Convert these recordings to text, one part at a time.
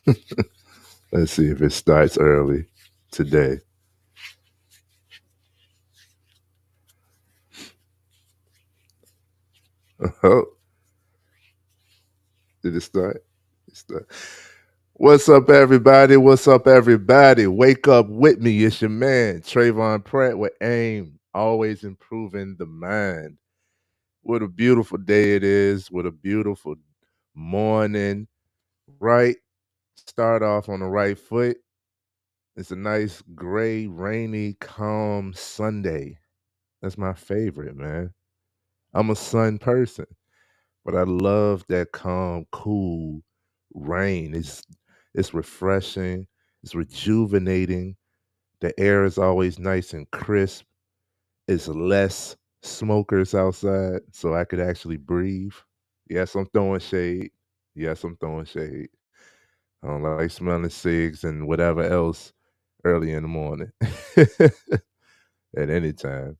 Let's see if it starts early today. Oh, did it start? It start. What's up, everybody? What's up, everybody? Wake up with me. It's your man, Trayvon Pratt with AIM, always improving the mind. What a beautiful day it is. What a beautiful morning, right? Start off on the right foot. It's a nice, gray, rainy, calm Sunday. That's my favorite, man. I'm a sun person, but I love that calm, cool rain. It's refreshing. It's rejuvenating. The air is always nice and crisp. It's less smokers outside, so I could actually breathe. Yes, I'm throwing shade. Yes, I'm throwing shade. I don't like smelling cigs and whatever else early in the morning at any time.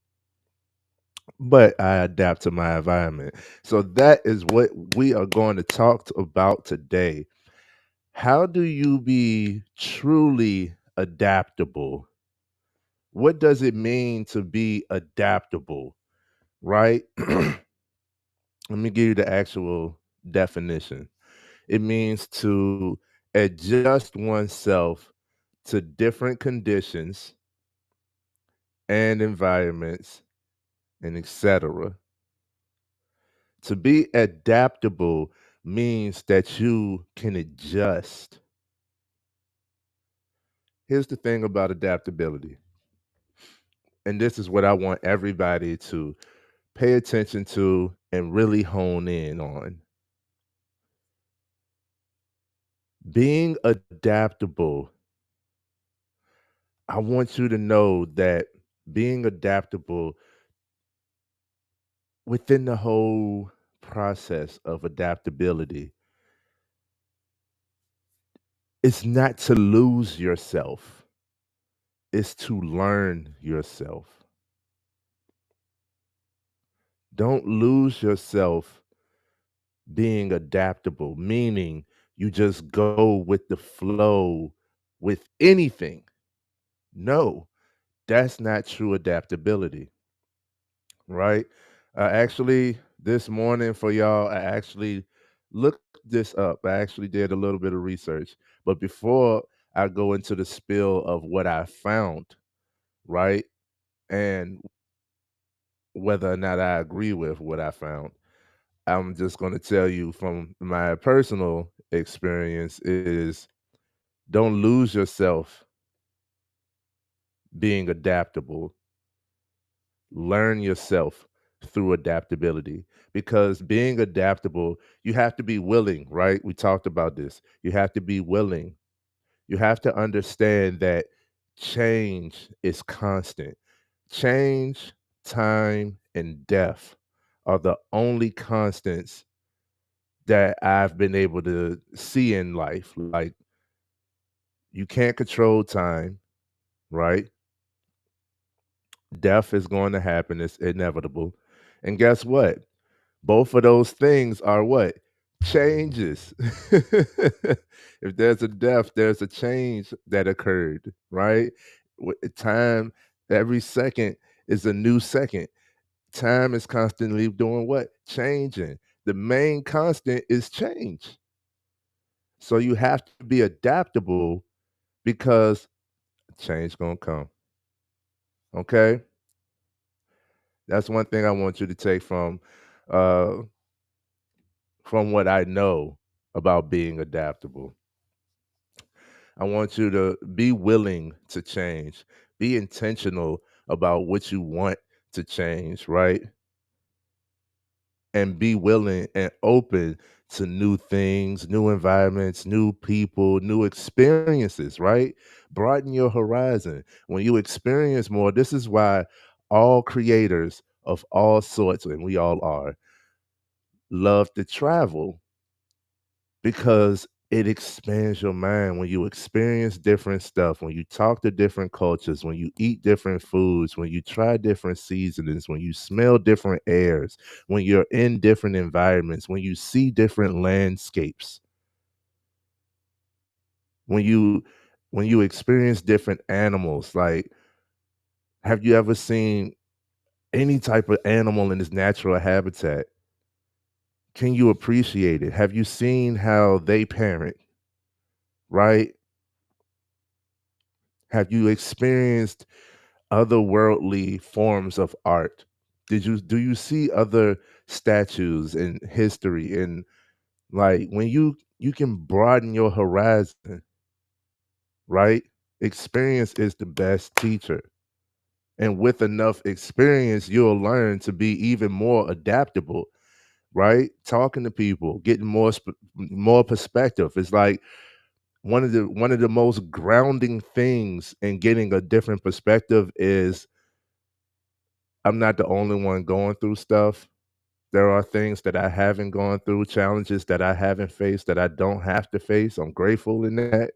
But I adapt to my environment. So that is what we are going to talk about today. How do you be truly adaptable? What does it mean to be adaptable, right? Let me give you the actual definition. It means to adjust oneself to different conditions and environments and etc. To be adaptable means that you can adjust. Here's the thing about adaptability, and this is what I want everybody to pay attention to and really hone in on. Being adaptable, I want you to know that being adaptable within the whole process of adaptability is not to lose yourself, it's to learn yourself. Don't lose yourself being adaptable, meaning you just go with the flow with anything. No, that's not true adaptability, right? Actually, this morning for y'all, I actually looked this up. I actually did a little bit of research. But before I go into the spill of what I found, right? And whether or not I agree with what I found, I'm just going to tell you from my personal experience is don't lose yourself being adaptable. Learn yourself through adaptability because being adaptable, you have to be willing, right? We talked about this. You have to be willing. You have to understand that change is constant. Change, time, and death are the only constants that I've been able to see in life. Like, you can't control time, right? Death is going to happen, it's inevitable. And guess what? Both of those things are what? Changes. If there's a death, there's a change that occurred, right? Time, every second is a new second. Time is constantly doing what? Changing. The main constant is change. So you have to be adaptable because change gonna come. Okay? That's one thing I want you to take uh from what I know about being adaptable. I want you to be willing to change. Be intentional about what you want to change, right? And be willing and open to new things, new environments, new people, new experiences, right? Broaden your horizon. When you experience more, this is why all creators of all sorts, and we all are, love to travel because it expands your mind when you experience different stuff, when you talk to different cultures, when you eat different foods, when you try different seasonings, when you smell different airs, when you're in different environments, when you see different landscapes. When you experience different animals, like, have you ever seen any type of animal in its natural habitat? Can you appreciate it? Have you seen how they parent, right? Have you experienced otherworldly forms of art? Do you see other statues in history? And like, when you can broaden your horizon, right? Experience is the best teacher. And with enough experience, you'll learn to be even more adaptable, right? Talking to people, getting more perspective. It's like one of the most grounding things in getting a different perspective is I'm not the only one going through stuff. There are things that I haven't gone through, challenges that I haven't faced that I don't have to face. I'm grateful in that.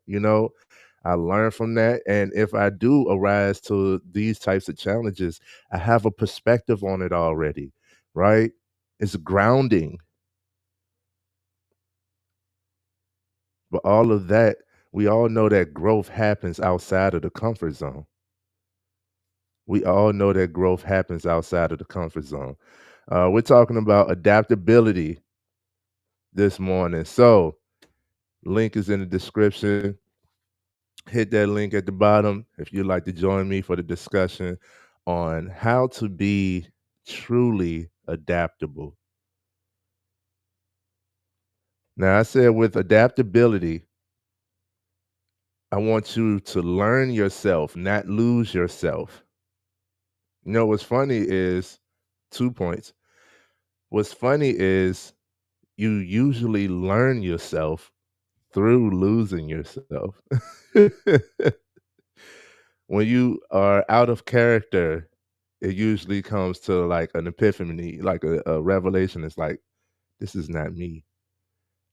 I learn from that. And if I do arise to these types of challenges, I have a perspective on it already, right? It's grounding. But all of that, we all know that growth happens outside of the comfort zone. We all know that growth happens outside of the comfort zone. We're talking about adaptability this morning. So, link is in the description. Hit that link at the bottom if you'd like to join me for the discussion on how to be truly adaptable. Now, I said with adaptability, I want you to learn yourself, not lose yourself. What's funny is 2 points. What's funny is you usually learn yourself through losing yourself. When you are out of character, it usually comes to like an epiphany, like a revelation. It's like, this is not me.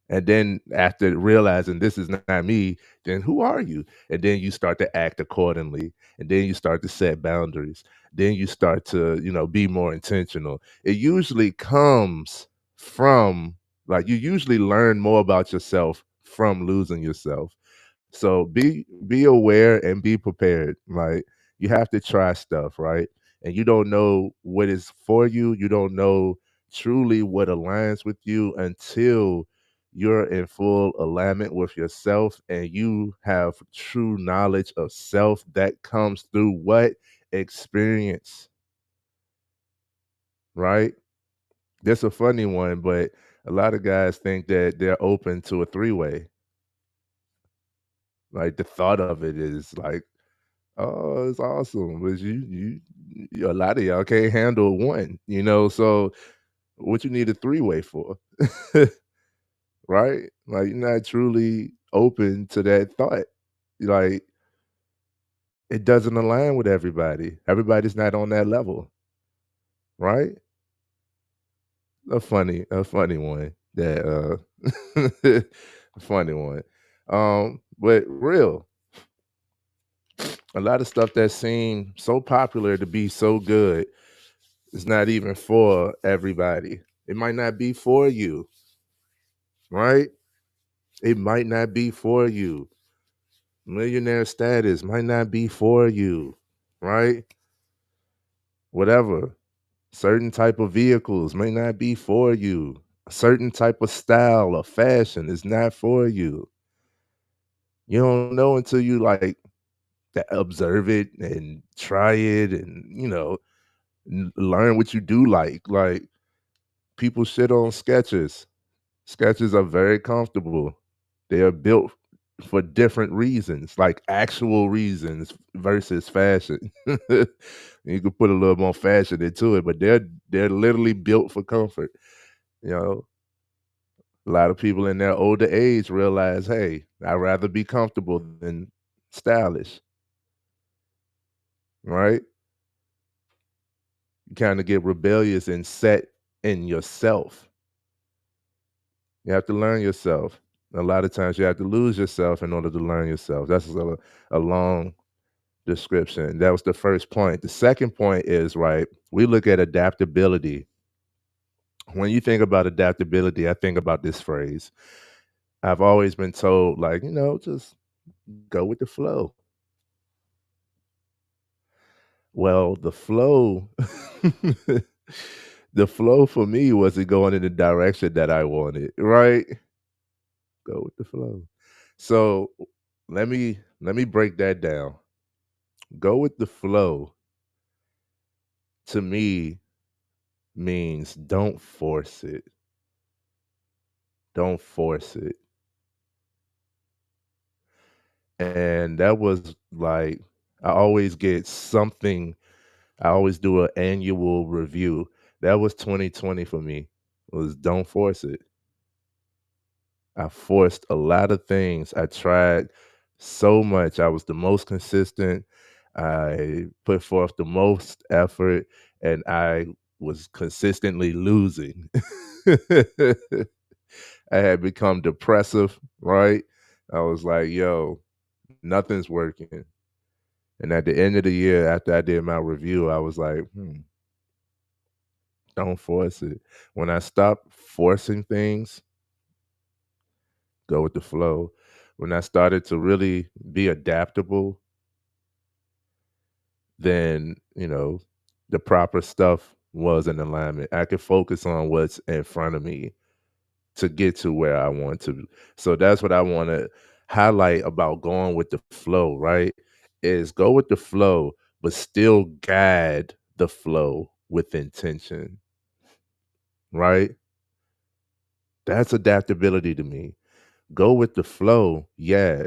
And then after realizing this is not me, then who are you? And then you start to act accordingly. And then you start to set boundaries. Then you start to, be more intentional. It usually comes from, like, you usually learn more about yourself from losing yourself. So be aware and be prepared. Like, you have to try stuff, right? And you don't know what is for you. You don't know truly what aligns with you until you're in full alignment with yourself and you have true knowledge of self that comes through what experience, right? That's a funny one, but a lot of guys think that they're open to a three-way. Like, the thought of it is like, oh, it's awesome. But a lot of y'all can't handle one. So what you need a three-way for? Right? Like, you're not truly open to that thought. Like, it doesn't align with everybody. Everybody's not on that level, right? A funny one that a funny one. But real, a lot of stuff that seemed so popular to be so good is not even for everybody. It might not be for you, right? It might not be for you. Millionaire status might not be for you, right? Whatever. Certain type of vehicles may not be for you. A certain type of style or fashion is not for you. You don't know until you like to observe it and try it and learn what you do like. Like, people shit on sketches. Sketches are very comfortable. They are built for different reasons, like actual reasons versus fashion. You can put a little more fashion into it, but they're literally built for comfort. You know, a lot of people in their older age realize, hey, I'd rather be comfortable than stylish, right? You kind of get rebellious and set in yourself. You have to learn yourself. A lot of times you have to lose yourself in order to learn yourself. That's a long description. That was the first point. The second point is, right, we look at adaptability. When you think about adaptability, I think about this phrase. I've always been told, like, just Go with the flow. Well, the flow the flow for me wasn't going in the direction that I wanted, right? Go with the flow. So let me break that down. Go with the flow to me means don't force it. Don't force it. And that was like I always get something. I always do an annual review. That was 2020 for me. Was don't force it. I forced a lot of things. I tried so much. I was the most consistent. I put forth the most effort and I was consistently losing. I had become depressive, right? I was like, yo, nothing's working. And at the end of the year, after I did my review, I was like, don't force it. When I stopped forcing things, go with the flow. When I started to really be adaptable, then, the proper stuff was in alignment. I could focus on what's in front of me to get to where I want to. So that's what I want to highlight about going with the flow, right? Is go with the flow, but still guide the flow with intention, right? That's adaptability to me. Go with the flow, yeah.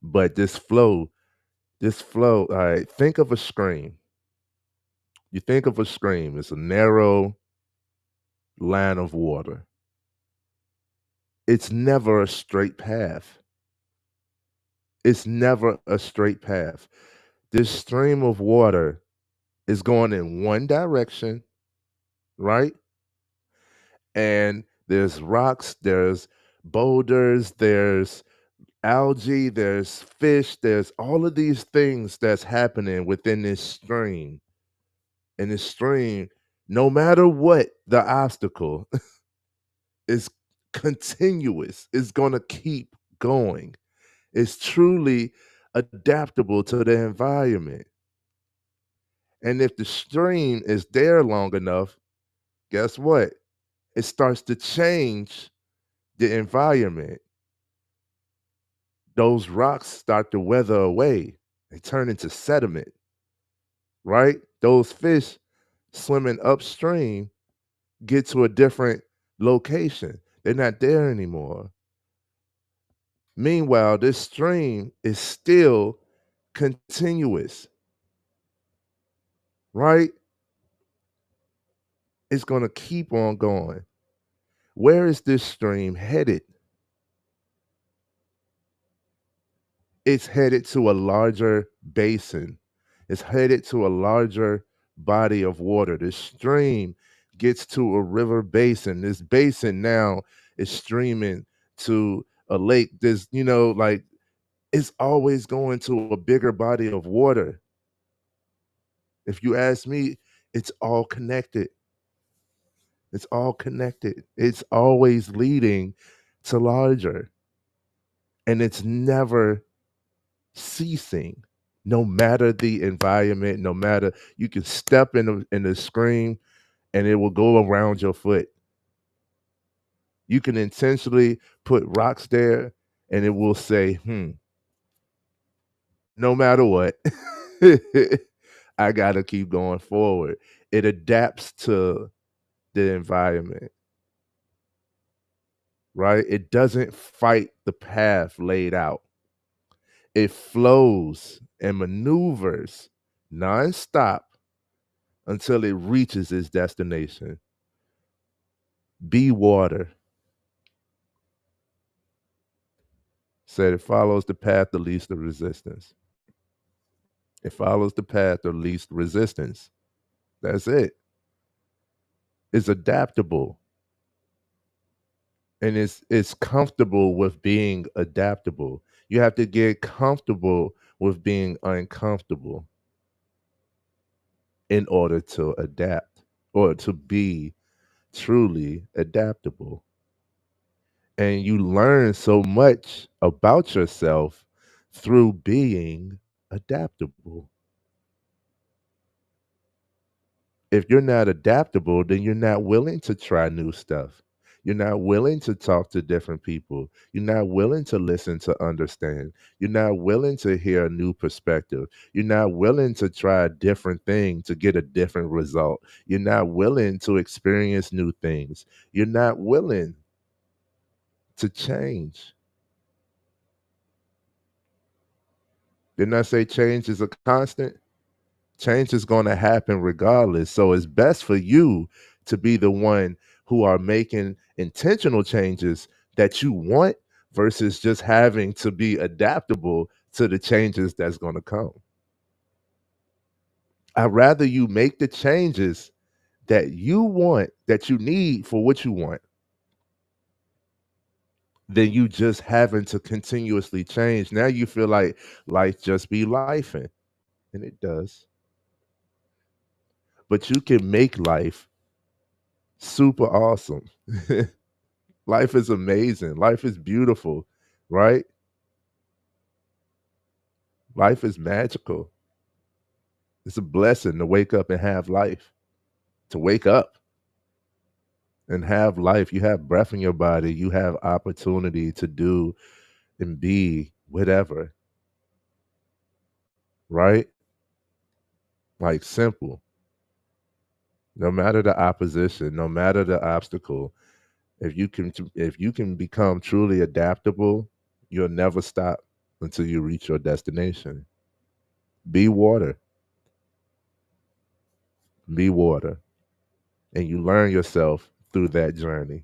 But this flow, all right, think of a stream. You think of a stream, it's a narrow line of water. It's never a straight path. It's never a straight path. This stream of water is going in one direction, right? And there's rocks, there's boulders, there's algae, there's fish, there's all of these things that's happening within this stream. And this stream, no matter what the obstacle, is continuous. It's going to keep going. It's truly adaptable to the environment. And if the stream is there long enough, guess what? It starts to change the environment. Those rocks start to weather away. They turn into sediment, right? Those fish swimming upstream get to a different location. They're not there anymore. Meanwhile, this stream is still continuous, right? It's going to keep on going. Where is this stream headed? It's headed to a larger basin. It's headed to a larger body of water. The stream gets to a river basin. This basin now is streaming to a lake. There's, like it's always going to a bigger body of water. If you ask me, it's all connected. It's all connected. It's always leading to larger. And it's never ceasing. No matter the environment, no matter you can step in the screen and it will go around your foot. You can intentionally put rocks there and it will say, no matter what, I gotta keep going forward. It adapts to the environment, right? It doesn't fight the path laid out. It flows and maneuvers nonstop until it reaches its destination. Be water. Said it follows the path of least resistance. It follows the path of least resistance. That's it. It's adaptable. And it's comfortable with being adaptable. You have to get comfortable with being uncomfortable in order to adapt or to be truly adaptable. And you learn so much about yourself through being adaptable. If you're not adaptable, then you're not willing to try new stuff. You're not willing to talk to different people. You're not willing to listen to understand. You're not willing to hear a new perspective. You're not willing to try a different thing to get a different result. You're not willing to experience new things. You're not willing to change. Didn't I say change is a constant? Change is going to happen regardless. So it's best for you to be the one who are making intentional changes that you want versus just having to be adaptable to the changes that's going to come. I'd rather you make the changes that you want, that you need for what you want, than you just having to continuously change. Now you feel like life just be lifing, and it does. But you can make life super awesome. Life is amazing. Life is beautiful, right? Life is magical. It's a blessing to wake up and have life. To wake up and have life. You have breath in your body. You have opportunity to do and be whatever, right? Like simple. No matter the opposition, no matter the obstacle, if you can become truly adaptable, you'll never stop until you reach your destination. Be water. Be water. And you learn yourself through that journey.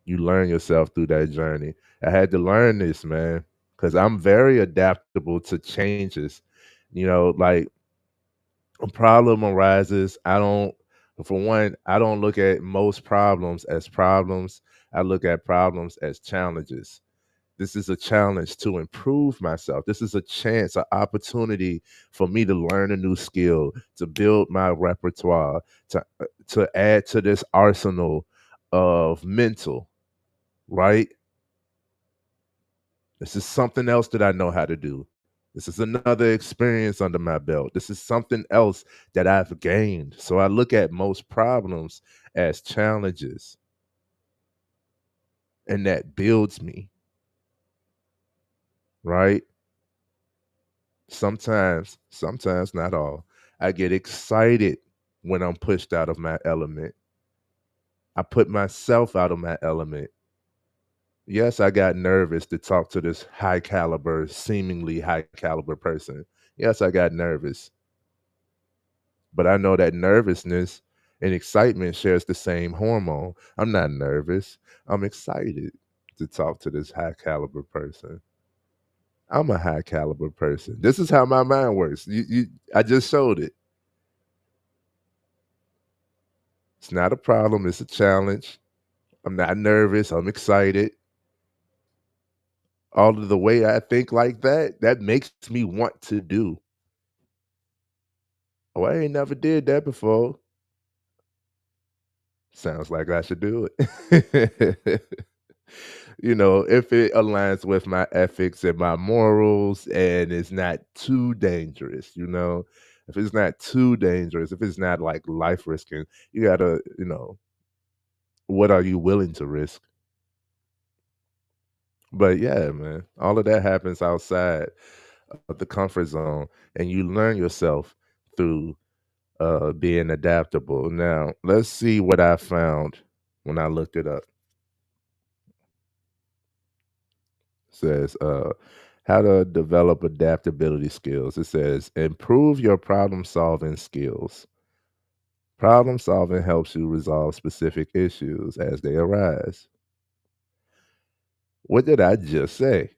You learn yourself through that journey. I had to learn this, man, because I'm very adaptable to changes. Like a problem arises. For one, I don't look at most problems as problems. I look at problems as challenges. This is a challenge to improve myself. This is a chance, an opportunity for me to learn a new skill, to build my repertoire, to add to this arsenal of mental, right? This is something else that I know how to do. This is another experience under my belt. This is something else that I've gained. So I look at most problems as challenges, and that builds me, right? Sometimes not all. I get excited when I'm pushed out of my element. I put myself out of my element. Yes, I got nervous to talk to this high caliber, seemingly high caliber person. Yes, I got nervous. But I know that nervousness and excitement shares the same hormone. I'm not nervous. I'm excited to talk to this high caliber person. I'm a high caliber person. This is how my mind works. I just showed it. It's not a problem. It's a challenge. I'm not nervous. I'm excited. All of the way I think like that, that makes me want to do. Oh, I ain't never did that before. Sounds like I should do it. If it aligns with my ethics and my morals and it's not too dangerous. If it's not too dangerous, if it's not like life risking, you gotta, what are you willing to risk? But yeah, man, all of that happens outside of the comfort zone, and you learn yourself through being adaptable. Now, let's see what I found when I looked it up. It says, how to develop adaptability skills. It says, improve your problem solving skills. Problem solving helps you resolve specific issues as they arise. What did I just say?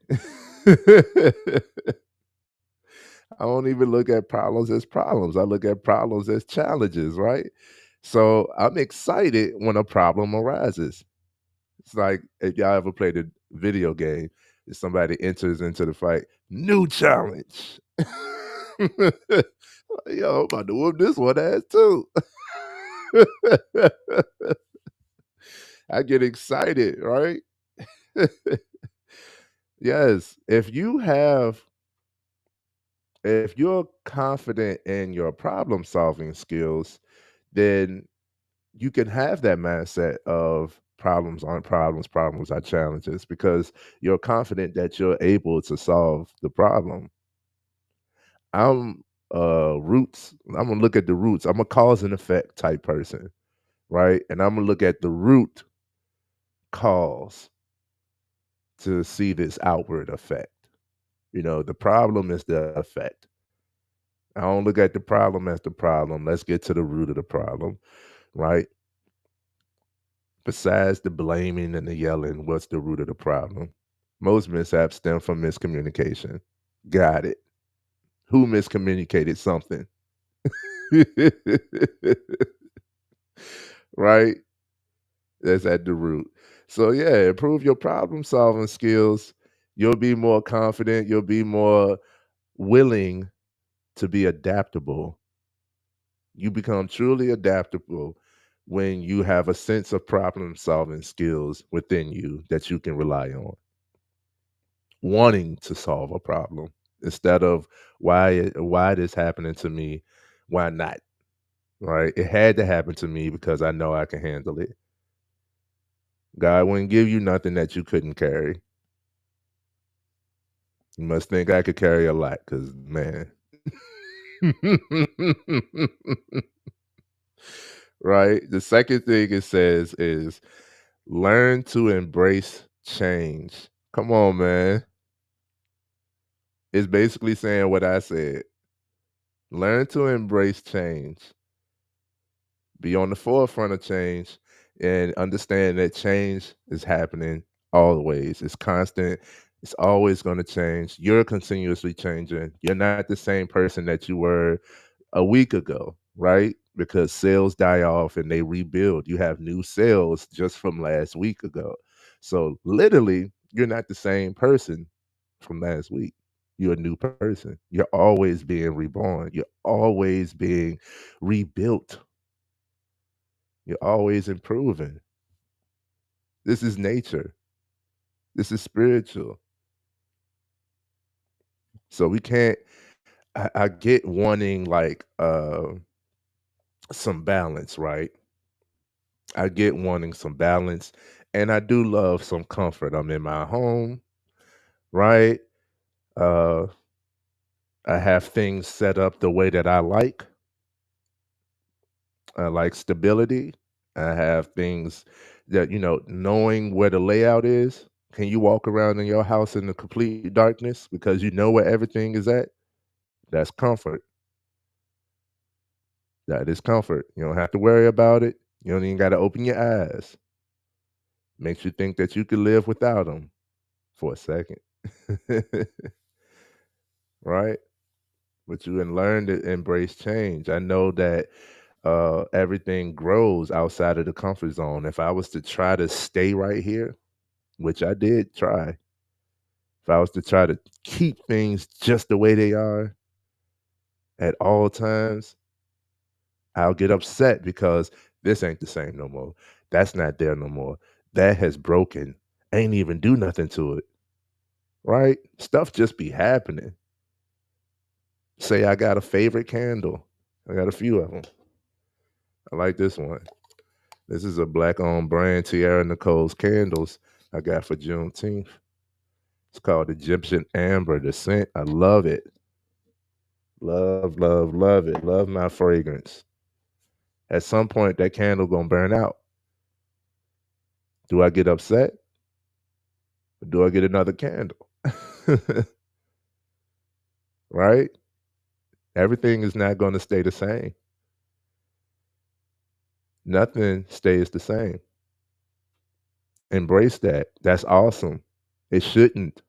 I don't even look at problems as problems. I look at problems as challenges, right? So I'm excited when a problem arises. It's like if y'all ever played a video game, if somebody enters into the fight, new challenge. Yo, I'm about to whoop this one ass too. I get excited, right? Yes, if you're confident in your problem solving skills, then you can have that mindset of problems aren't problems, problems are challenges because you're confident that you're able to solve the problem. I'm roots. I'm gonna look at the roots. I'm a cause and effect type person, right? And I'm gonna look at the root cause to see this outward effect. The problem is the effect. I don't look at the problem as the problem. Let's get to the root of the problem, right? Besides the blaming and the yelling, what's the root of the problem? Most mishaps stem from miscommunication. Got it. Who miscommunicated something? Right? That's at the root. So, yeah, improve your problem solving skills. You'll be more confident. You'll be more willing to be adaptable. You become truly adaptable when you have a sense of problem solving skills within you that you can rely on, wanting to solve a problem instead of why this happening to me, why not? Right? It had to happen to me because I know I can handle it. God wouldn't give you nothing that you couldn't carry. You must think I could carry a lot, because man. Right? The second thing it says is learn to embrace change. Come on, man. It's basically saying what I said. Learn to embrace change. Be on the forefront of change and understand that change is happening always. It's constant. It's always going to change. You're continuously changing. You're not the same person that you were a week ago, right? Because cells die off and they rebuild. You have new cells just from last week ago. So literally, you're not the same person from last week. You're a new person. You're always being reborn. You're always being rebuilt. You're always improving. This is nature. This is spiritual. So we can't I get wanting like some balance, right? I get wanting some balance and I do love some comfort. I'm in my home, right? Uh I have things set up the way that I like. I like stability. I have things that, knowing where the layout is. Can you walk around in your house in the complete darkness because you know where everything is at? That's comfort. That is comfort. You don't have to worry about it. You don't even got to open your eyes. Makes you think that you could live without them for a second. Right? But you can learn to embrace change. I know that everything grows outside of the comfort zone. If I was to try to stay right here, which I did try, if I was to try to keep things just the way they are at all times, I'll get upset because this ain't the same no more. That's not there no more. That has broken. Ain't even do nothing to it. Right? Stuff just be happening. Say I got a favorite candle. I got a few of them. I like this one. This is a black owned brand, Tiara Nicole's candles I got for Juneteenth. It's called Egyptian Amber. The scent, I love it. Love, love, love it. Love my fragrance. At some point, that candle gonna burn out. Do I get upset? Or do I get another candle? Right? Everything is not gonna stay the same. Nothing stays the same. Embrace that. That's awesome. It shouldn't.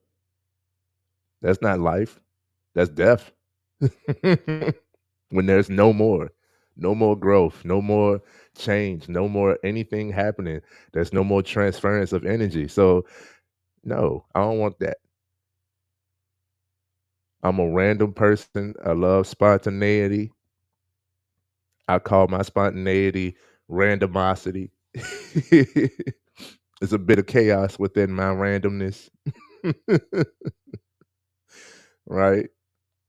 That's not life. That's death. When there's no more growth, no more change, no more anything happening. There's no more transference of energy. So, no, I don't want that. I'm a random person. I love spontaneity. I call my spontaneity randomosity. There's a bit of chaos within my randomness. Right?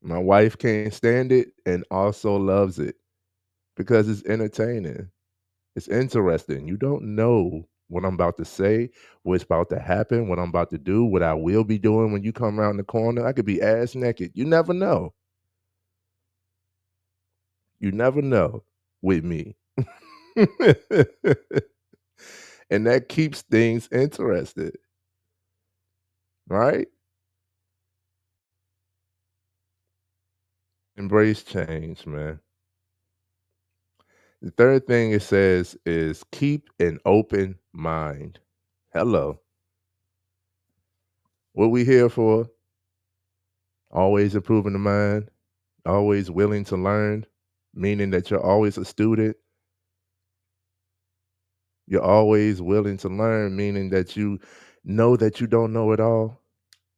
My wife can't stand it and also loves it because it's entertaining. It's interesting. You don't know what I'm about to say, what's about to happen, what I'm about to do, what I will be doing when you come around the corner. I could be ass naked. You never know. You never know with me. And that keeps things interested, right? Embrace change, man. The third thing it says is keep an open mind. Hello. What we here for? Always improving the mind, always willing to learn, meaning that you're always a student. You're always willing to learn, meaning that you don't know it all.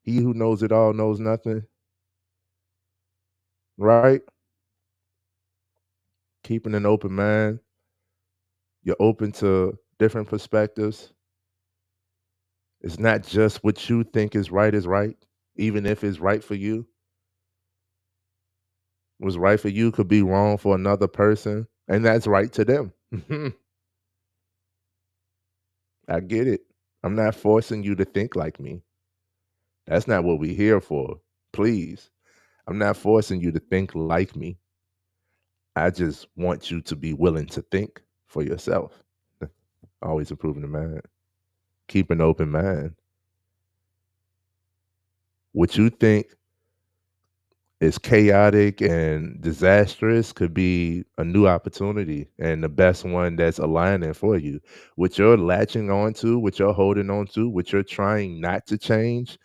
He who knows it all knows nothing, right? Keeping an open mind. You're open to different perspectives. It's not just what you think is right, even if it's right for you. What's right for you could be wrong for another person, and that's right to them. I get it. I'm not forcing you to think like me. That's not what we're here for. Please. I'm not forcing you to think like me. I just want you to be willing to think for yourself. Always improving the mind. Keep an open mind. What you think is chaotic and disastrous could be a new opportunity and the best one that's aligning for you. What you're latching on to, what you're holding on to, what you're trying not to change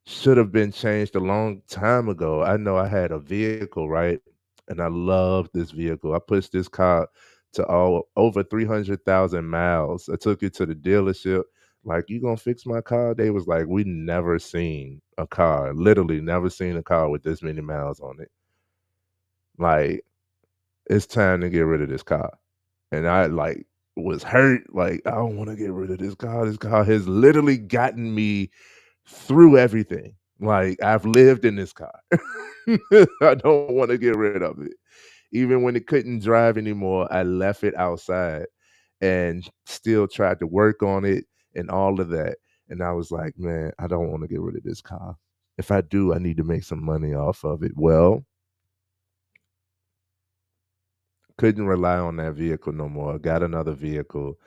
should have been changed a long time ago. I know I had a vehicle, right? And I love this vehicle. I pushed this car to all over 300,000 miles. I took it to the dealership. Like, you gonna fix my car? They was like, we never seen a car, literally never seen a car with this many miles on it. Like, it's time to get rid of this car. And I like was hurt. Like, I don't want to get rid of this car. This car has literally gotten me through everything. Like, I've lived in this car. I don't want to get rid of it. Even when it couldn't drive anymore, I left it outside and still tried to work on it and all of that. And I was like, man, I don't want to get rid of this car. If I do, I need to make some money off of it. Well, couldn't rely on that vehicle no more. Got another vehicle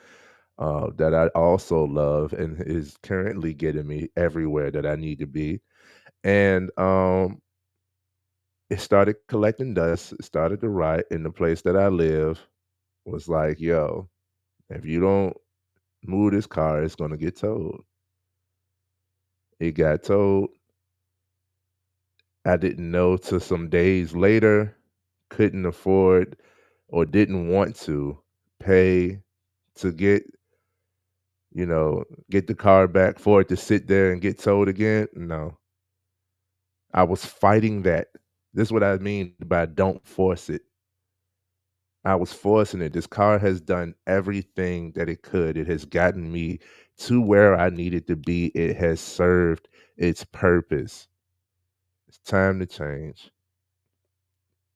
that I also love and is currently getting me everywhere that I need to be. And it started collecting dust. It started to rot in the place that I live. Was like, yo, if you don't move this car, it's gonna get towed. It got towed. I didn't know till some days later, couldn't afford or didn't want to pay to get the car back for it to sit there and get towed again. No. I was fighting that. This is what I mean by don't force it. I was forcing it. This car has done everything that it could. It has gotten me to where I needed to be. It has served its purpose. It's time to change.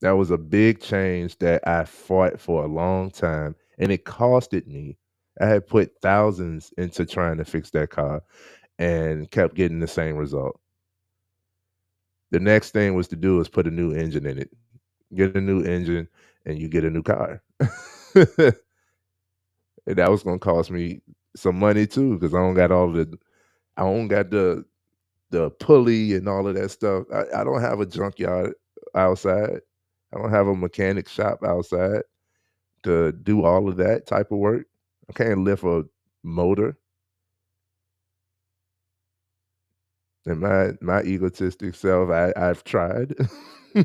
That was a big change that I fought for a long time, and it costed me. I had put thousands into trying to fix that car and kept getting the same result. The next thing was to do is put a new engine in it. Get a new engine and you get a new car. And that was gonna cost me some money too, because I don't got the pulley and all of that stuff. I don't have a junkyard outside. I don't have a mechanic shop outside to do all of that type of work. I can't lift a motor. And my egotistic self, I've tried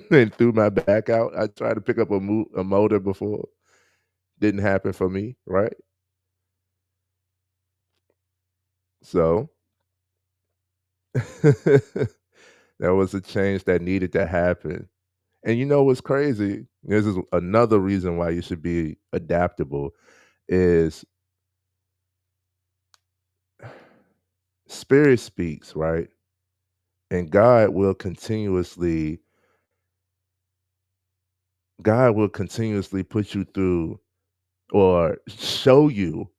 and threw my back out. I tried to pick up a motor before. Didn't happen for me, right? So there was a change that needed to happen. And you know what's crazy? This is another reason why you should be adaptable is Spirit speaks, right? And God will continuously put you through or show you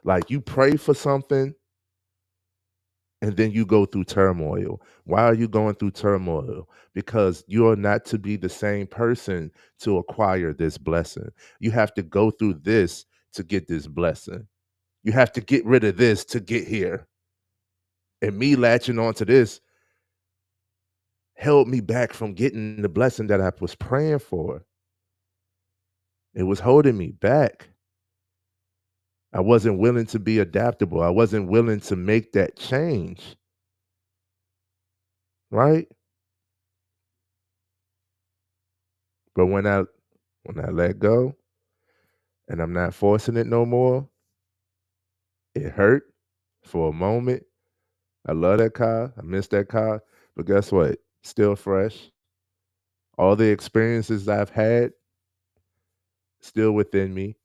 like you pray for something and then you go through turmoil. Why are you going through turmoil? Because you're not to be the same person to acquire this blessing. You have to go through this to get this blessing. You have to get rid of this to get here. And me latching onto this held me back from getting the blessing that I was praying for. It was holding me back. I wasn't willing to be adaptable. I wasn't willing to make that change, right? But when I let go and I'm not forcing it no more, it hurt for a moment. I love that car. I miss that car. But guess what? Still fresh. All the experiences I've had still within me.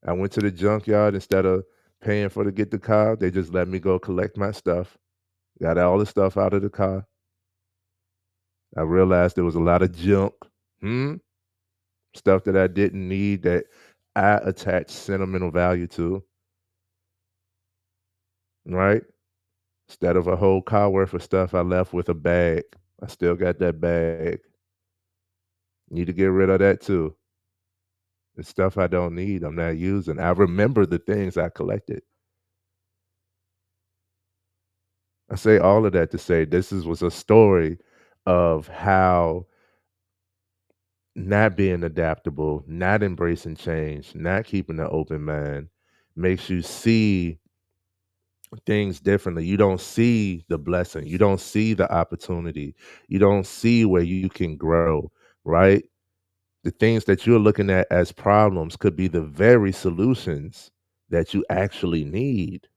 I went to the junkyard instead of paying for to get the car. They just let me go collect my stuff. Got all the stuff out of the car. I realized there was a lot of junk, hmm, stuff that I didn't need that I attached sentimental value to, right? Instead of a whole car worth of stuff, I left with a bag. I still got that bag. Need to get rid of that too. It's stuff I don't need, I'm not using. I remember the things I collected. I say all of that to say was a story of how not being adaptable, not embracing change, not keeping an open mind makes you see things differently. You don't see the blessing, you don't see the opportunity, you don't see where you can grow, right? The things that you're looking at as problems could be the very solutions that you actually need.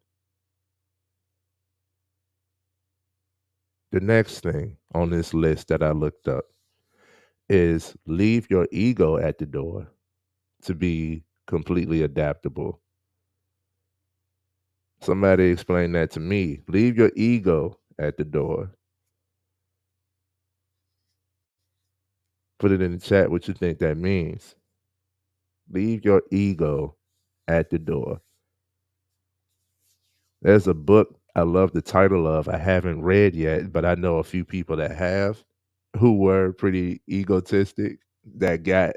The next thing on this list that I looked up is leave your ego at the door to be completely adaptable. Somebody explain that to me. Leave your ego at the door. Put it in the chat what you think that means. Leave your ego at the door. There's a book I love the title of. I haven't read yet, but I know a few people that have who were pretty egotistic that got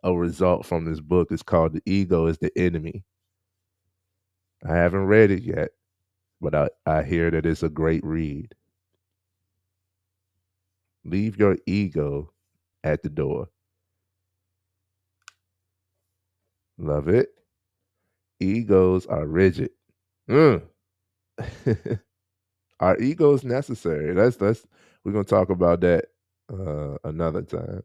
a result from this book. It's called The Ego is the Enemy. I haven't read it yet, but I hear that it's a great read. Leave your ego at the door. Love it. Egos are rigid. Mm. Our ego is necessary. That's we're gonna talk about that another time.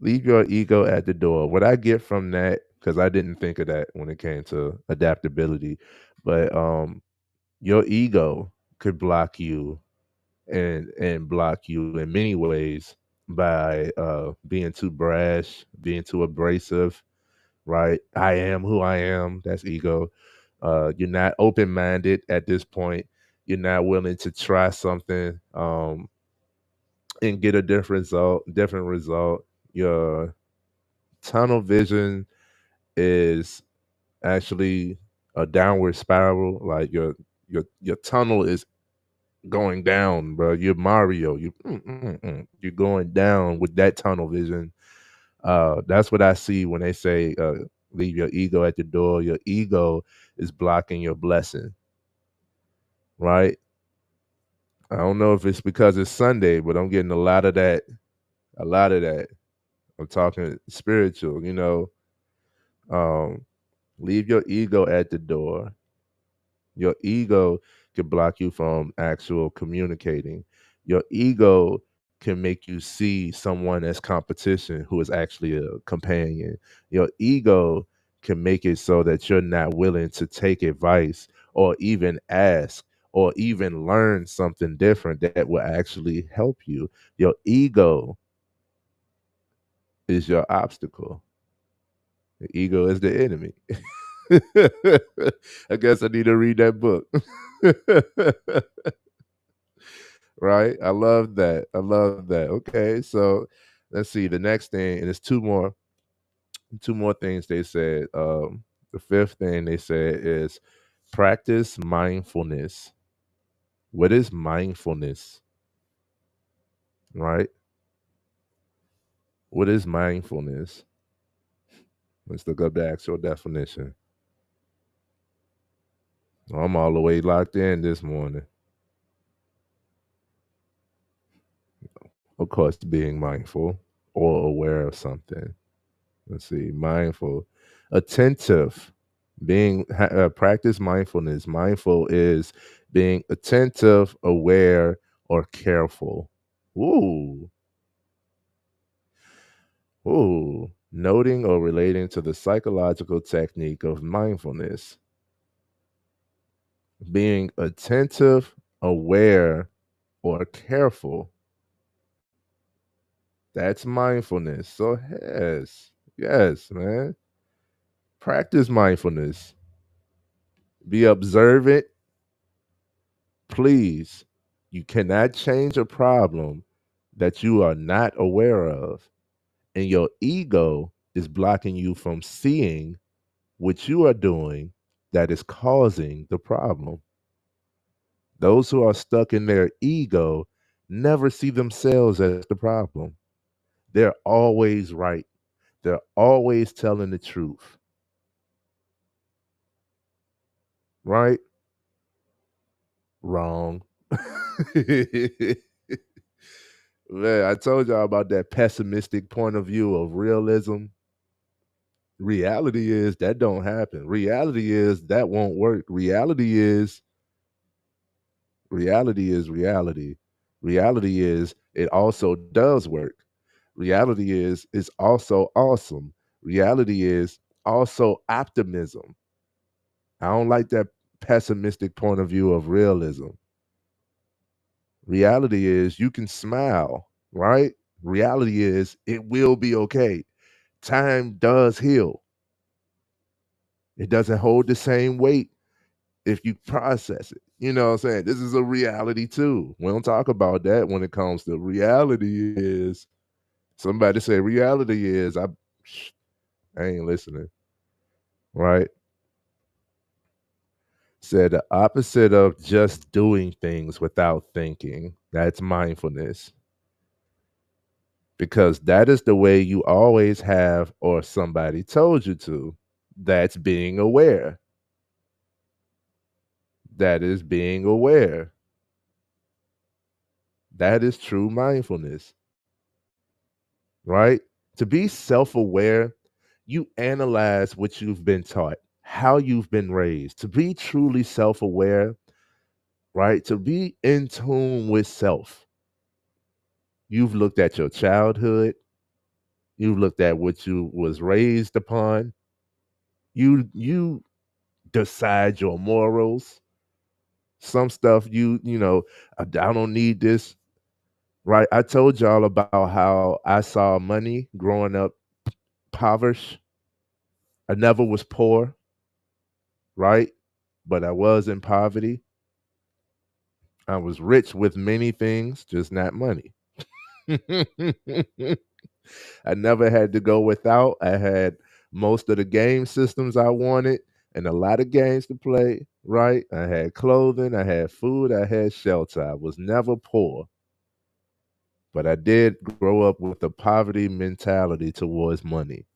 Leave your ego at the door. What I get from that, because I didn't think of that when it came to adaptability, but your ego could block you and block you in many ways by being too brash, being too abrasive, right? I am who I am. That's ego. You're not open minded at this point. You're not willing to try something and get a different result. Your tunnel vision is actually a downward spiral. Like your tunnel is going down, bro. You're Mario. You're going down with that tunnel vision. That's what I see when they say leave your ego at the door. Your ego is blocking your blessing, right? I don't know if it's because it's Sunday, but I'm getting a lot of that. A lot of that. I'm talking spiritual, Um, leave your ego at the door. Your ego can block you from actual communicating. Your ego can make you see someone as competition who is actually a companion. Your ego can make it so that you're not willing to take advice or even ask or even learn something different that will actually help you. Your ego is your obstacle. The ego is the enemy. I guess I need to read that book. Right? I love that. I love that. Okay, so let's see. The next thing, and it's two more things they said. The fifth thing they said is practice mindfulness. What is mindfulness? Right? What is mindfulness? Let's look up the actual definition. I'm all the way locked in this morning. Of course, being mindful or aware of something. Let's see, mindful, attentive, practice mindfulness. Mindful is being attentive, aware, or careful. Ooh, ooh, noting or relating to the psychological technique of mindfulness. Being attentive, aware, or careful. That's mindfulness. So yes, yes, man. Practice mindfulness. Be observant, please. You cannot change a problem that you are not aware of, and your ego is blocking you from seeing what you are doing that is causing the problem. Those who are stuck in their ego never see themselves as the problem. They're always right. They're always telling the truth, right? Wrong. Man, I told y'all about that pessimistic point of view of realism. Reality is that don't happen. Reality is that won't work. Reality is reality. Reality is it also does work. Reality is it's also awesome. Reality is also optimism. I don't like that pessimistic point of view of realism. Reality is you can smile, right? Reality is it will be okay. Time does heal. It doesn't hold the same weight if you process it. You know what I'm saying? This is a reality too. We don't talk about that when it comes to reality is somebody say reality is I ain't listening, right? Said the opposite of just doing things without thinking. That's mindfulness. Because that is the way you always have or somebody told you to. That's being aware. That is being aware. That is true mindfulness, right? To be self aware, you analyze what you've been taught, how you've been raised. To be truly self aware, right? To be in tune with self, you've looked at your childhood, you've looked at what you was raised upon, you decide your morals. Some stuff I don't need this, right? I told y'all about how I saw money growing up impoverished. I never was poor, right? But I was in poverty. I was rich with many things, just not money. I never had to go without. I had most of the game systems I wanted and a lot of games to play, right? I had clothing, I had food, I had shelter. I was never poor, but I did grow up with a poverty mentality towards money.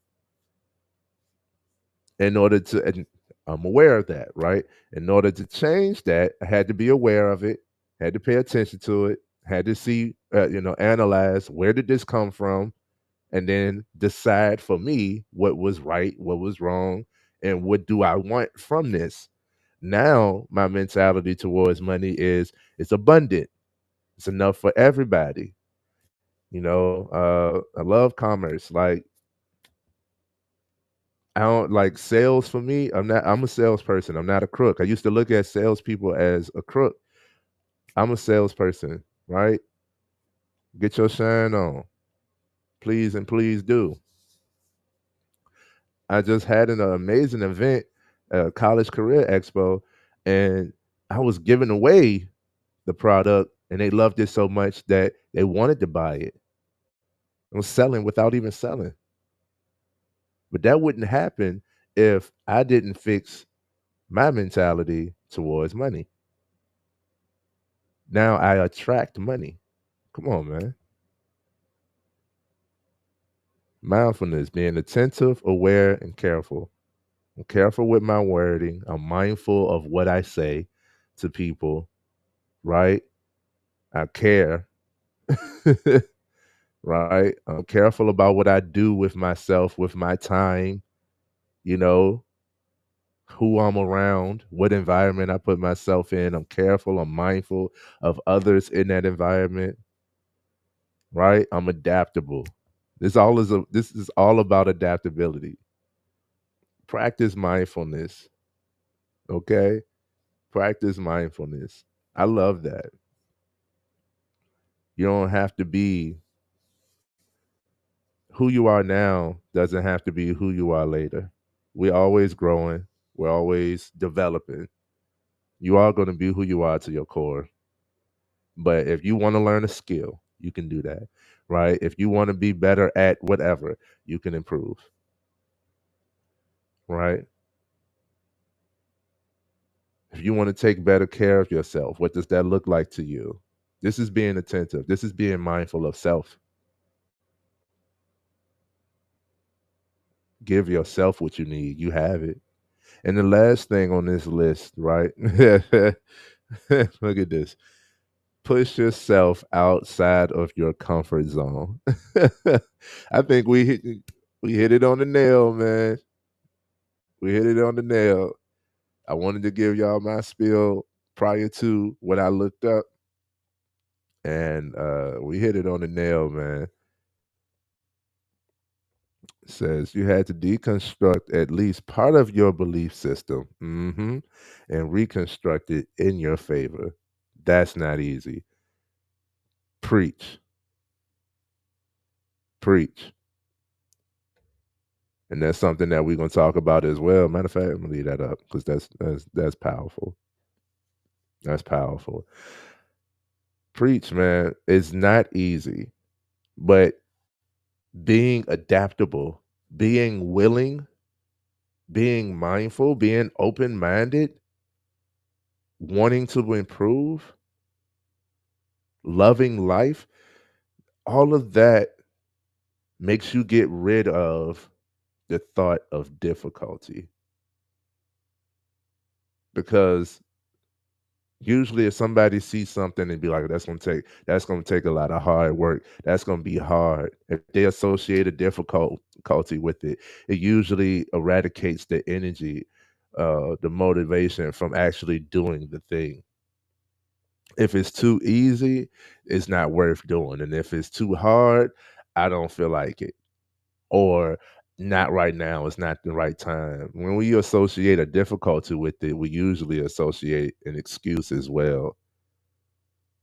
In order to, and I'm aware of that, right? In order to change that, I had to be aware of it, had to pay attention to it, had to see, analyze where did this come from, and then decide for me what was right, what was wrong, and what do I want from this. Now, my mentality towards money is it's abundant, it's enough for everybody. I love commerce. Like, I don't like sales for me. I'm a salesperson. I'm not a crook. I used to look at salespeople as a crook. I'm a salesperson, right? Get your shine on. Please and please do. I just had an amazing event a college career expo, and I was giving away the product, and they loved it so much that they wanted to buy it. I was selling without even selling. But that wouldn't happen if I didn't fix my mentality towards money. Now I attract money. Come on, man. Mindfulness, being attentive, aware, and careful. I'm careful with my wording. I'm mindful of what I say to people, right? I care, right? I'm careful about what I do with myself, with my time, you know, who I'm around, what environment I put myself in. I'm careful, I'm mindful of others in that environment, right? I'm adaptable. This is all about adaptability. Practice mindfulness, okay? Practice mindfulness. I love that. You don't have to be who you are now doesn't have to be who you are later. We're always growing. We're always developing. You are going to be who you are to your core. But if you want to learn a skill, you can do that, right? If you want to be better at whatever, you can improve, right? If you want to take better care of yourself, what does that look like to you? This is being attentive. This is being mindful of self. Give yourself what you need. You have it. And the last thing on this list, right? Look at this. Push yourself outside of your comfort zone. I think we hit it on the nail, man. We hit it on the nail. I wanted to give y'all my spiel prior to what I looked up, and we hit it on the nail, man. It says you had to deconstruct at least part of your belief system, and reconstruct it in your favor. That's not easy. Preach, preach. And that's something that we're gonna talk about as well. Matter of fact, I'm gonna leave that up because that's powerful. That's powerful. Preach, man. It's not easy, but being adaptable, being willing, being mindful, being open minded, wanting to improve, loving life, all of that makes you get rid of the thought of difficulty. Because usually if somebody sees something and be like, that's gonna take a lot of hard work. That's gonna be hard. If they associate a difficulty with it, it usually eradicates the energy, the motivation from actually doing the thing. If it's too easy, it's not worth doing. And if it's too hard, I don't feel like it. Or not right now, it's not the right time. When we associate a difficulty with it, we usually associate an excuse as well.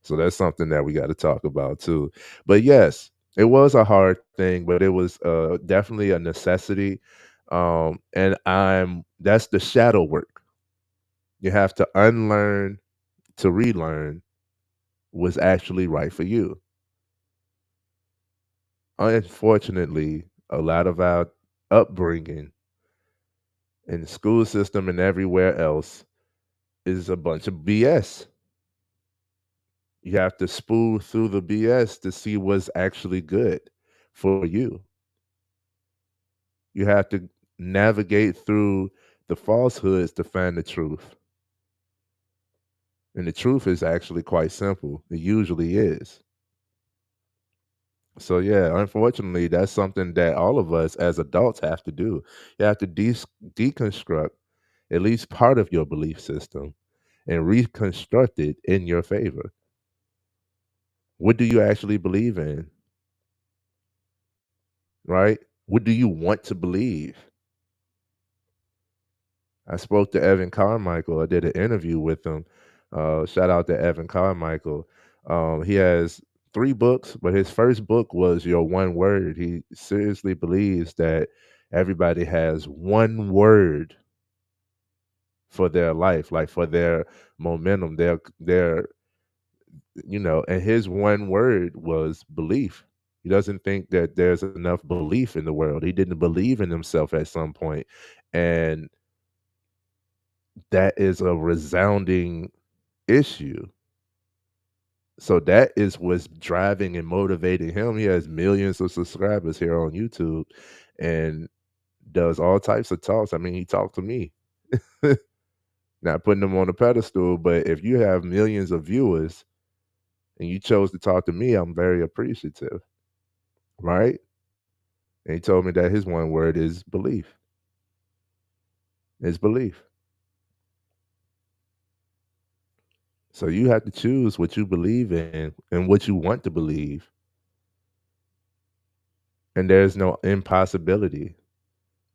So that's something that we got to talk about too. But yes, it was a hard thing, but it was definitely a necessity. And that's the shadow work. You have to unlearn to relearn what's actually right for you. Unfortunately, a lot of our upbringing in the school system and everywhere else is a bunch of BS. You have to spool through the BS to see what's actually good for you. You have to navigate through the falsehoods to find the truth. And the truth is actually quite simple. It usually is. So yeah, unfortunately, that's something that all of us as adults have to do. You have to deconstruct at least part of your belief system and reconstruct it in your favor. What do you actually believe in? Right? What do you want to believe? I spoke to Evan Carmichael. I did an interview with him. Shout out to Evan Carmichael. He has 3 books, but his first book was Your One Word. He seriously believes that everybody has one word for their life, like for their momentum, their and his one word was belief. He doesn't think that there's enough belief in the world. He didn't believe in himself at some point, and that is a resounding issue. So that is what's driving and motivating him. He has millions of subscribers here on YouTube and does all types of talks. I mean, he talked to me. Not putting him on a pedestal, but if you have millions of viewers and you chose to talk to me, I'm very appreciative, right? And he told me that his one word is belief. Is belief. So you have to choose what you believe in and what you want to believe. And there's no impossibility.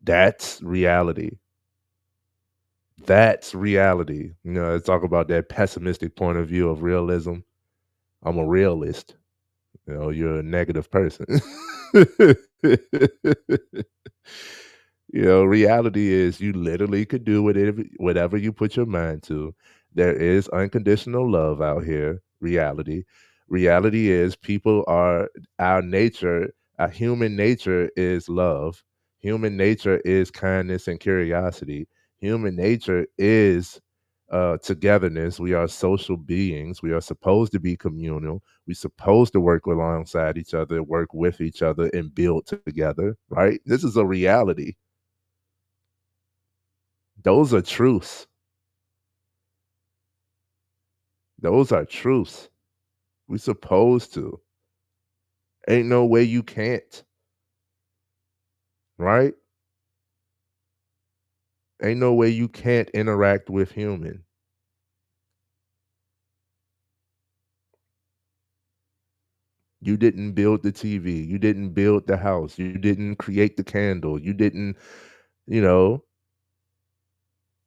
That's reality. That's reality. Let's talk about that pessimistic point of view of realism. I'm a realist. You're a negative person. Reality is you literally could do whatever you put your mind to. There is unconditional love out here. Reality. Reality is people are our nature, our human nature is love. Human nature is kindness and curiosity. Human nature is togetherness. We are social beings. We are supposed to be communal. We're supposed to work alongside each other, work with each other, and build together, right? This is a reality. Those are truths. Those are truths. We supposed to. Ain't no way you can't, right? Ain't no way you can't interact with human. You didn't build the TV. You didn't build the house. You didn't create the candle. You didn't, you know,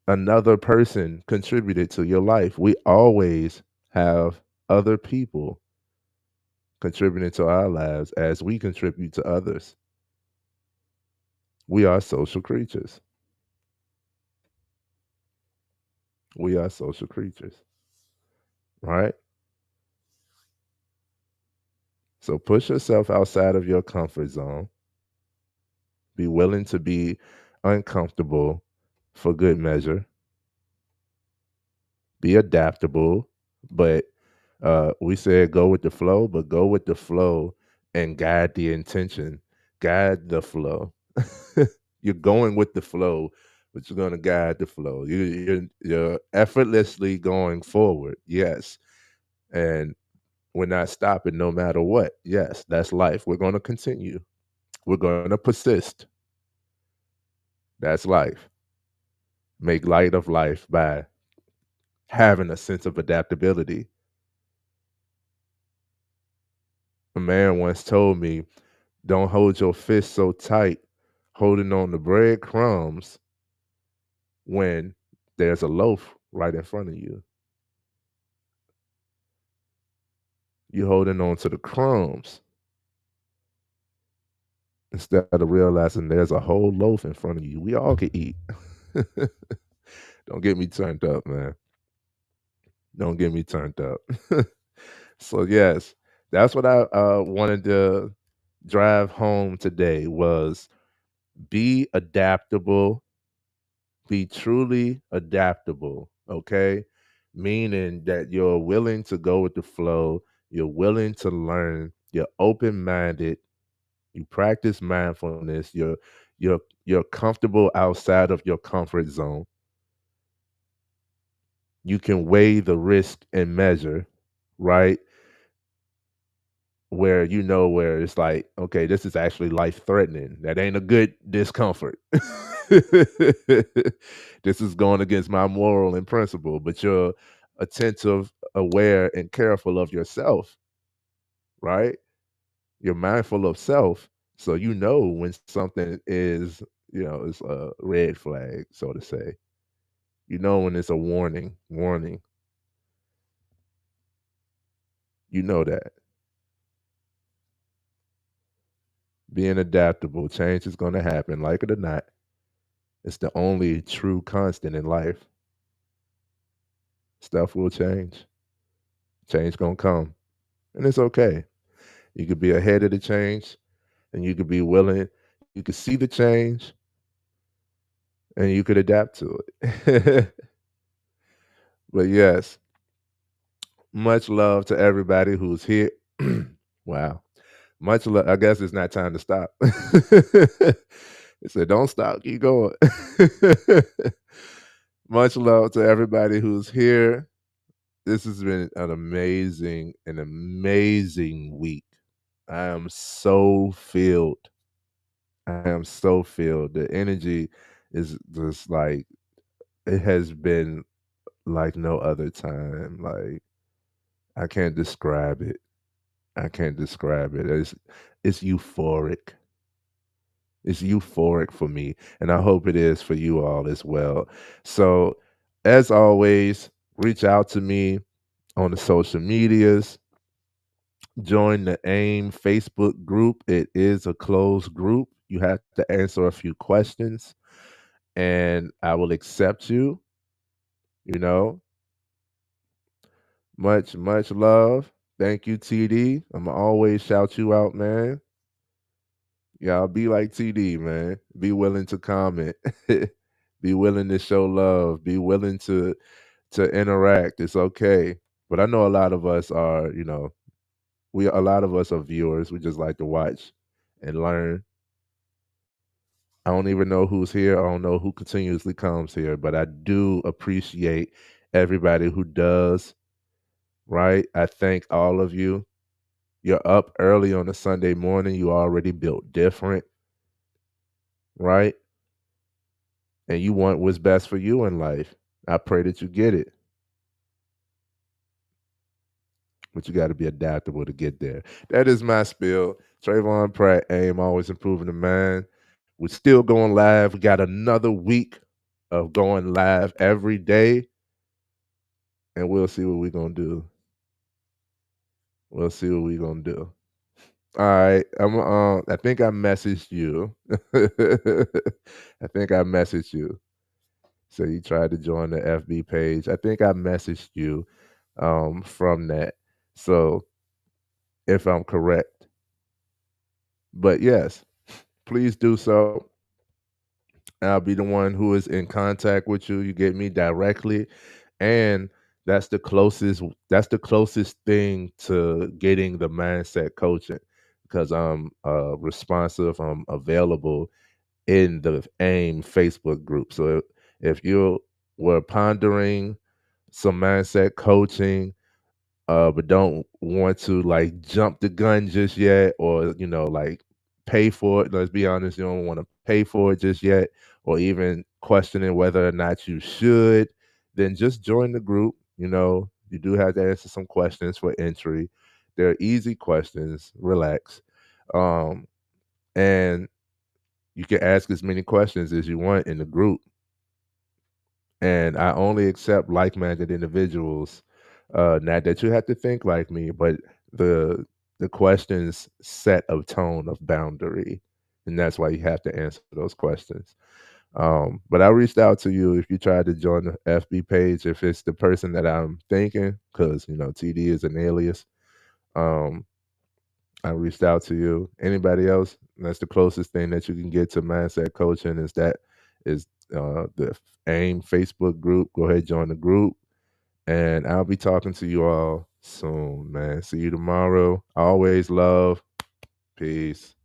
another person contributed to your life. We always have other people contributing to our lives as we contribute to others. We are social creatures. We are social creatures, right? So push yourself outside of your comfort zone. Be willing to be uncomfortable for good measure. Be adaptable, but we said go with the flow, but go with the flow and guide the intention, guide the flow. You're going with the flow, but you're going to guide the flow. You're effortlessly going forward. Yes, and we're not stopping no matter what. Yes, that's life. We're going to continue. We're going to persist. That's life. Make light of life by having a sense of adaptability. A man once told me, don't hold your fist so tight, holding on to breadcrumbs when there's a loaf right in front of you. You're holding on to the crumbs instead of realizing there's a whole loaf in front of you. We all can eat. Don't get me turned up, man. Don't get me turned up. So yes, that's what I wanted to drive home today was be adaptable, be truly adaptable, okay? Meaning that you're willing to go with the flow, you're willing to learn, you're open-minded, you practice mindfulness, you're comfortable outside of your comfort zone. You can weigh the risk and measure, right? Where it's like, okay, this is actually life threatening. That ain't a good discomfort. This is going against my moral and principle, but you're attentive, aware, and careful of yourself, right? You're mindful of self. So you know when something is, it's a red flag, so to say. You know when it's a warning. You know that. Being adaptable, change is going to happen, like it or not. It's the only true constant in life. Stuff will change. Change gonna come, and it's okay. You could be ahead of the change, and you could be willing. You could see the change, and you could adapt to it. But yes, much love to everybody who's here. Wow. Much love. I guess it's not time to stop. It said, don't stop, keep going. Much love to everybody who's here. This has been an amazing week. I am so filled. I am so filled. The energy is just like, it has been like no other time. Like, I can't describe it. I can't describe it. It's euphoric. It's euphoric for me, and I hope it is for you all as well. So, as always, reach out to me on the social medias. Join the AIM Facebook group. It is a closed group. You have to answer a few questions, and I will accept you. You know, much love. Thank you, TD. I'm going to always shout you out, man. Y'all be like TD, man. Be willing to comment. Be willing to show love. Be willing to interact. It's okay. But I know a lot of us are, a lot of us are viewers. We just like to watch and learn. I don't even know who's here. I don't know who continuously comes here, but I do appreciate everybody who does, right? I thank all of you. You're up early on a Sunday morning. You already built different, right? And you want what's best for you in life. I pray that you get it. But you got to be adaptable to get there. That is my spiel. Trayvon Pratt, AIM, always improving the mind. We're still going live. We got another week of going live every day, and we'll see what we're going to do. We'll see what we're going to do. All right. I think I messaged you. I think I messaged you. So you tried to join the FB page. I think I messaged you from that. So if I'm correct. But yes, please do so. I'll be the one who is in contact with you. You get me directly. And that's the closest thing to getting the mindset coaching, because I'm responsive, I'm available in the AIM Facebook group. So if you were pondering some mindset coaching, but don't want to like jump the gun just yet, or like pay for it. Let's be honest, you don't want to pay for it just yet, or even questioning whether or not you should. Then just join the group. You do have to answer some questions for entry. They're easy questions. Relax, um, and you can ask as many questions as you want in the group. And I only accept like-minded individuals. Not that you have to think like me, but the the questions set a tone of boundary, and that's why you have to answer those questions. But I reached out to you if you tried to join the FB page, if it's the person that I'm thinking, because TD is an alias. Um, I reached out to you. Anybody else? That's the closest thing that you can get to mindset coaching is the AIM Facebook group. Go ahead, join the group, and I'll be talking to you all soon, man. See you tomorrow. Always love. Peace.